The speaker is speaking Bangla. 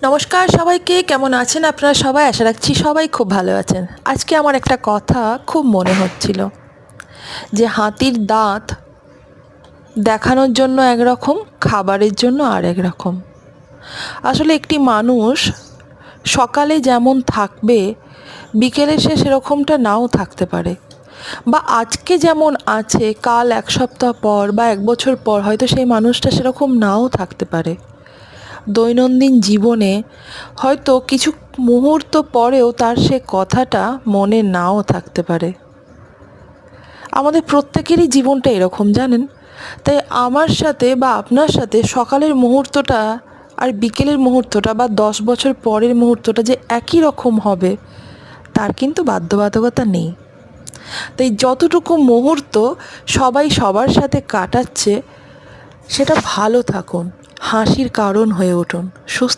নমস্কার সবাইকে, কেমন আছেন আপনারা সবাই? আশা রাখছি সবাই খুব ভালো আছেন। আজকে আমার একটা কথা খুব মনে হচ্ছিল যে হাতির দাঁত দেখানোর জন্য একরকম, খাবারের জন্য আর এক রকম। আসলে একটি মানুষ সকালে যেমন থাকবে, বিকেলে সে সেরকমটা নাও থাকতে পারে, বা আজকে যেমন আছে কাল এক সপ্তাহ পর বা এক বছর পর হয়তো সেই মানুষটা সেরকম নাও থাকতে পারে। দৈনন্দিন জীবনে হয়তো কিছু মুহূর্ত পরেও তার সে কথাটা মনে নাও থাকতে পারে। আমাদের প্রত্যেকেরই জীবনটা এরকম, জানেন। তাই আমার সাথে বা আপনার সাথে সকালের মুহূর্তটা আর বিকেলের মুহূর্তটা বা 10 বছর পরের মুহূর্তটা যে একই রকম হবে তার কিন্তু বাধ্যবাধকতা নেই। তাই যতটুকু মুহূর্ত সবাই সবার সাথে কাটাচ্ছে সেটা ভালো থাকুন, হাসির কারণ হয়ে উঠুন, সুস্থ